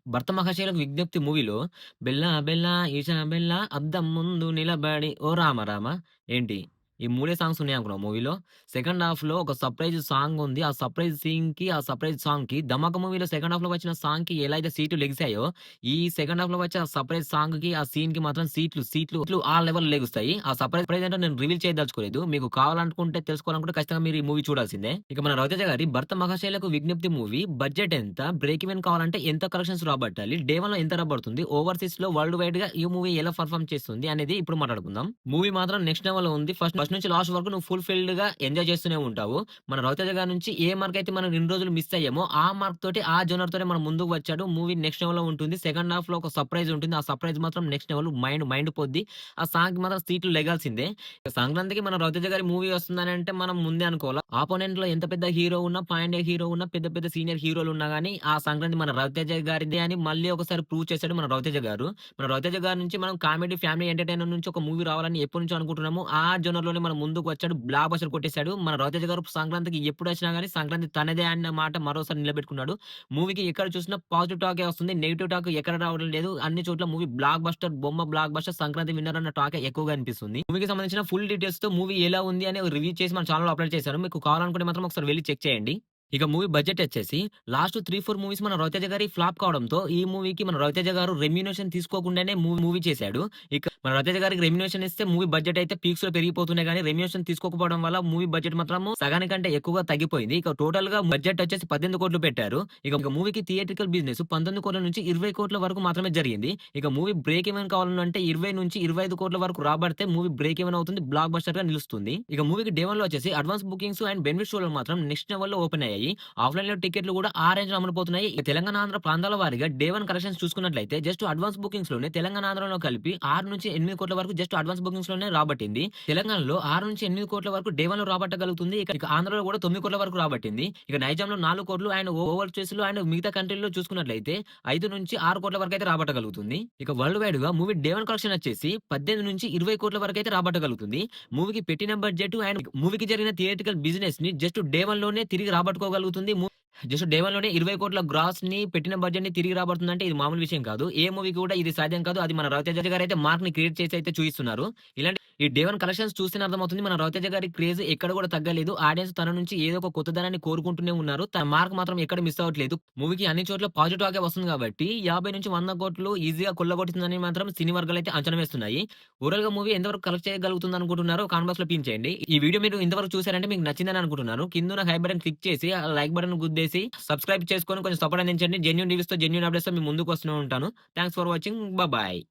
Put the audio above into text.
'భర్త మహాశైలకు విజ్ఞప్తి' మూవీలో 'బెల్లా బెల్లా ఈషా బెల్లా అద్దం ముందు నిలబడి ఓ రామ రామ' ఏంటి ఈ మూడే సాంగ్స్ ఉన్నాయనుకున్నావా మూవీలో? సెకండ్ హాఫ్‌లో ఒక సర్ప్రైజ్ సాంగ్ ఉంది. ఆ సర్ప్రైజ్ సీన్‌కి, ఆ సర్ప్రైజ్ సాంగ్‌కి 'ధమాకా' మూవీలో సెకండ్ హాఫ్‌లో వచ్చిన సాంగ్‌కి ఎలా అయితే సీట్లు లెగిసాయో, ఈ సెకండ్ హాఫ్‌లో వచ్చే ఆ సర్ప్రైజ్ సాంగ్‌కి, ఆ సీన్‌కి మాత్రం సీట్లు ఆ లెవెల్‌లో లెగుస్తాయి. ఆ సర్ప్రైజ్ ఏంటో నేను రివీల్ చేయదలుచుకోలేదు. మీకు కావాలనుకుంటే తెలుసుకోవాలనుకుంటే ఖచ్చితంగా మీరు ఈ మూవీ చూడాల్సిందే. ఇక మన 'రవితేజ' గారి 'భర్త మహాశైలకు విజ్ఞప్తి' మూవీ బడ్జెట్ ఎంత? బ్రేక్ ఈవెన్ కావాలంటే ఎంత కలెక్షన్స్ రాబట్టాలి? డే 1లో ఎంత రాబడుతుంది? ఓవర్‌సీస్‌లో వరల్డ్ వైడ్‌గా ఈ మూవీ ఎలా పెర్ఫార్మ్ చేస్తుంది అనేది ఇప్పుడు మాట్లాడుకుందాం. మూవీ మాత్రం నెక్స్ట్ లెవెల్‌లో ఉంది. ఫస్ట్ ఫస్ట్ నుంచి లాస్ట్ వరకు నువ్వు ఫుల్‌ఫిల్డ్‌గా ఎంజాయ్ చేస్తూనే ఉంటావు. మన 'రవితేజ' గారి నుంచి ఏ మార్క్ అయితే మనం ఇన్ని రోజులు మిస్ అయ్యామో, ఆ మార్క్ తోటి, ఆ జోనర్ తోటే మనం ముందుకు వచ్చాడు. మూవీ నెక్స్ట్ లెవెల్‌లో ఉంటుంది. సెకండ్ హాఫ్‌లో ఒక సర్ప్రైజ్ ఉంటుంది. ఆ సర్ప్రైజ్ మాత్రం నెక్స్ట్ లెవెల్ మైండ్ పోద్ది. ఆ సాంగ్‌కి మాత్రం సీట్లు లెగాల్సిందే. ఇక సంక్రాంతికి మన 'రవితేజ' గారి మూవీ వస్తుందనంటే మనం ముందే అనుకోవాల. ఆపోనెంట్‌లో ఎంత పెద్ద హీరో ఉన్నా, పాన్ ఇండియా హీరో ఉన్నా, పెద్ద పెద్ద సీనియర్ హీరోలున్నా గాని, ఆ సంక్రాంతి మన 'రవితేజ' గారిదే అని మళ్ళీ ఒకసారి ప్రూవ్ చేసాడు మన 'రవితేజ' గారు. మన 'రవితేజ' గారి నుంచి మనం కామెడీ, ఫ్యామిలీ ఎంటర్‌టైనర్ నుంచి ఒక మూవీ రావాలని ఎప్పటినుంచో అనుకుంటున్నాము. ఆ జోనర్‌లోనే మన ముందుకు వచ్చాడు. బ్లాక్ బస్టర్ కొట్టేసాడు. మన 'రవితేజ' గారు సంక్రాంతికి ఎప్పుడొచ్చినా గాని సంక్రాంతి తనదే అన్న మాట మరోసారి నిలబెట్టుకున్నాడు. మూవీకి ఎక్కడ చూసినా పాజిటివ్ టాకే వస్తుంది. నెగెటివ్ టాక్ ఎక్కడ రావడం లేదు. అన్ని చోట్ల మూవీ బ్లాక్ బస్టర్, బొమ్మ బ్లాక్ బస్టర్, సంక్రాంతి విన్నర్ అన్న టాకే ఎక్కువగా అనిపిస్తుంది. మూవీకి సంబంధించిన ఫుల్ డీటెయిల్స్‌తో మూవీ ఎలా ఉంది అని రివ్యూ చేసి మన ఛానెల్‌లో అప్‌లోడ్ చేశాను. మీకు కావాలనుకుంటే మాత్రం ఒకసారి వెళ్లి చెక్ చేయండి. ఇక మూవీ బడ్జెట్ వచ్చేసి లాస్ట్ 3, 4 మూవీస్ మన 'రవితేజ' గారి ఫ్లాప్ కావడంతో, ఈ మూవీకి మన 'రవితేజ' గారు రెమ్యూనరేషన్ తీసుకోకుండానే మూవీ చేసాడు. ఇక మన 'రవితేజ' గారికి రెమ్యూనరేషన్ ఇస్తే మూవీ బడ్జెట్ అయితే పీక్స్‌లో పెరిగిపోతున్నాయి గానీ, రెమ్యూనరేషన్ తీసుకోకపోవడం వల్ల మూవీ బడ్జెట్ మాత్రము సగానికంటే ఎక్కువగా తగ్గిపోయింది. ఇక టోటల్‌గా బడ్జెట్ వచ్చేసి 18,00,00,000 పెట్టారు. ఇక మూవీకి థియేట్రికల్ బిజినెస్ 19,00,00,000 నుంచి 20,00,00,000 వరకు మాత్రమే జరిగింది. ఇక మూవీ బ్రేక్ ఈవెన్ కావాలంటే 20-25,00,00,000 వరకు రాబడితే మూవీ బ్రేక్ ఈవెన్ అవుతుంది. బ్లాక్ బస్టర్‌గా నిలుస్తుంది. ఇక మూవీకి డే 1లో వచ్చేసి అడ్వాన్స్ బుకింగ్స్ అండ్ బెనిఫిట్ షోలు మాత్రం నెక్స్ట్ లెవెల్‌లో ఓపెన్ అయ్యాయి. ఆఫ్‌లైన్‌లో టికెట్లు కూడా ఆ రేంజ్‌లో అమ్ముడుపోతున్నాయి. ఇక తెలంగాణ, ఆంధ్ర ప్రాంతాల వారీగా డే 1 కలెక్షన్స్ చూసుకున్నట్లయితే జస్ట్ అడ్వాన్స్ బుకింగ్స్‌లోనే తెలంగాణ, ఆంధ్రలో కలిపి 6-8 కోట్ల వరకు జస్ట్ అడ్వాన్స్ బుకింగ్స్‌లోనే రాబట్టింది. తెలంగాణలో 6-8 కోట్ల వరకు డే 1లో రాబట్టగలుగుతుంది. ఇక ఆంధ్రలో కూడా 9 కోట్ల వరకు రాబట్టింది. ఇక నైజాంలో 4 కోట్లు అండ్ ఓవర్‌సీస్‌లో అండ్ మిగతా కంట్రీల్లో చూసుకున్నట్లయితే 5-6 కోట్ల వరకైతే రాబట్టగలుగుతుంది. ఇక వరల్డ్ వైడ్‌గా మూవీ డే 1 కలెక్షన్ వచ్చేసి 18-20 కోట్ల వరకైతే రాబట్టగలుగుతుంది. మూవీకి పెట్టిన బడ్జెట్ అండ్ మూవీకి జరిగిన థియేట్రికల్ బిజినెస్‌ని జస్ట్ డే 1లోనే తిరిగి రాబట్టుకోగలుగుతుంది. జస్ట్ డే 1లోనే 20,00,00,000 గ్రాస్‌ని పెట్టిన బడ్జెట్‌ని తిరిగి రాబడుతుందంటే ఇది మామూలు విషయం కాదు. ఏ మూవీకి కూడా ఇది సాధ్యం కాదు. అది మన 'రవితేజ' గారైతే మార్క్‌ని క్రియేట్ చేసి అయితే చూయిస్తున్నారు. ఇలాంటి ఈ డే 1 కలెక్షన్స్ చూస్తేనే అర్థమవుతుంది మన 'రవితేజ' గారి క్రేజ్ ఎక్కడ కూడా తగ్గలేదు. ఆడియన్స్ తన నుంచి ఏదో ఒక కొత్తదనాన్ని కోరుకుంటూనే ఉన్నారు. తన మార్క్ మాత్రం ఎక్కడ మిస్ అవ్వట్లేదు. మూవీకి అన్ని చోట్ల పాజిటివ్ టాకే వస్తుంది కాబట్టి 50-100 కోట్లు ఈజీగా కొల్లగొడుతుందని మాత్రం సినీ వర్గాలైతే అంచనా వేస్తున్నాయి. ఓవరాల్‌గా మూవీ ఎంతవరకు కలెక్ట్ చేయగలుగుతుంది అనుకుంటున్నారో కామెంట్ బాక్స్‌లో పిన్ చేయండి. ఈ వీడియో మీరు ఇంతవరకు చూసారంటే మీకు నచ్చిందని అనుకుంటున్నాను. కిందున్న హై బటన్ క్లిక్ చేసి, ఆ లైక్ బటన్ గుద్దేసి, సబ్స్క్రైబ్ చేసుకొని కొంచెం సపోర్ట్ అందించండి. జెన్యూన్ రివ్యూస్‌తో, జెన్యూన్ అప్డేట్స్‌తో మీ ముందుకు వస్తూనే ఉంటాను. Thanks for watching. బాయ్.